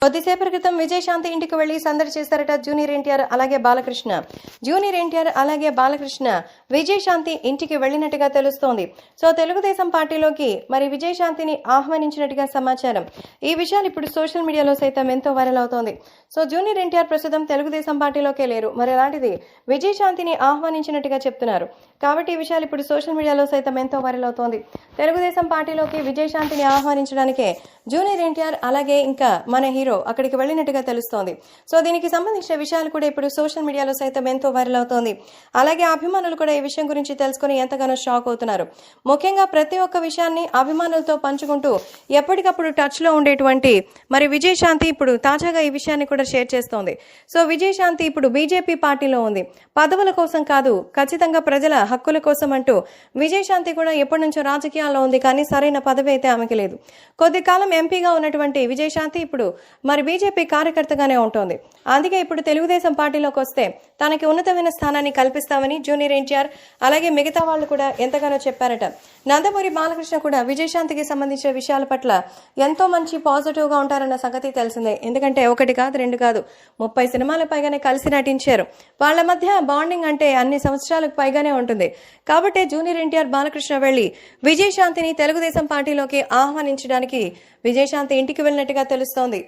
కొద్దిసేపటి క్రితం విజయశాంతి ఇంటికి వెళ్లి సందడి చేశారట జూనియర్ ఎన్టీఆర్ అలాగే బాలకృష్ణ. జూనియర్ ఎన్టీఆర్ అలాగే బాలకృష్ణ విజయశాంతి ఇంటికి వెళ్లినట్టుగా తెలుస్తోంది. సో తెలుగుదేశం పార్టీలోకి మరి విజయశాంతిని ఆహ్వానించినట్టుగా సమాచారం. ఈ విషయాలు ఇప్పుడు సోషల్ మీడియాలో సైతం ఎంతో వైరల్ అవుతోంది. సో జూనియర్ ఎన్టీఆర్ ప్రస్తుతం తెలుగుదేశం పార్టీలోకే లేరు. మరి అలాంటిది విజయశాంతిని ఆహ్వానించినట్టుగా చెప్తున్నారు. కాబట్టి ఈ విషయాలు ఇప్పుడు సోషల్ మీడియాలో సైతం ఎంతో వైరల్ అవుతోంది. తెలుగుదేశం పార్టీలోకి విజయశాంతిని ఆహ్వానించడానికే జూనియర్ ఎన్టీఆర్ అలాగే ఇంకా మన హీరో అక్కడికి వెళ్లినట్టుగా తెలుస్తోంది. సో దీనికి సంబంధించిన విషయాలు కూడా ఇప్పుడు సోషల్ మీడియాలో సైతం ఎంతో వైరల్ అవుతోంది. అలాగే అభిమానులు కూడా ఈ విషయం గురించి తెలుసుకుని ఎంతగానో షాక్ అవుతున్నారు. ముఖ్యంగా ప్రతి ఒక్క విషయాన్ని అభిమానులతో పంచుకుంటూ ఎప్పటికప్పుడు టచ్ లో ఉండేటువంటి మరి విజయశాంతి ఇప్పుడు తాజాగా ఈ విషయాన్ని కూడా షేర్ చేస్తోంది. సో విజయశాంతి ఇప్పుడు బీజేపీ పార్టీలో ఉంది. పదవుల కోసం కాదు, ఖచ్చితంగా ప్రజల హక్కుల కోసం అంటూ విజయశాంతి కూడా ఎప్పటి నుంచో రాజకీయాల్లో ఉంది. కానీ సరైన పదవి అయితే ఆమెకి లేదు. కొద్ది కాలం ఎంపీగా ఉన్నటువంటి విజయశాంతి ఇప్పుడు మరి బీజేపీ కార్యకర్తగానే ఉంటుంది. అందుకే ఇప్పుడు తెలుగుదేశం పార్టీలోకి వస్తే తనకి ఉన్నతమైన స్థానాన్ని కల్పిస్తామని జూనియర్ ఎన్టీఆర్ అలాగే మిగతా వాళ్ళు కూడా ఎంతగానో చెప్పారట. నందమూరి బాలకృష్ణ కూడా విజయశాంతికి సంబంధించిన విషయాల పట్ల ఎంతో మంచి పాజిటివ్ గా ఉంటారన్న సంగతి తెలిసిందే. ఎందుకంటే ఒకటి కాదు, రెండు కాదు, 30 సినిమాల పైగానే కలిసి నటించారు. వాళ్ళ మధ్య బాండింగ్ అంటే అన్ని సంవత్సరాలకు పైగానే ఉంటుంది. కాబట్టి జూనియర్ ఎన్టీఆర్ బాలకృష్ణ వెళ్లి విజయశాంతిని తెలుగుదేశం పార్టీలోకి ఆహ్వానించడానికి విజయశాంతి ఇంటికి వెళ్ళినట్టుగా తెలుస్తోంది.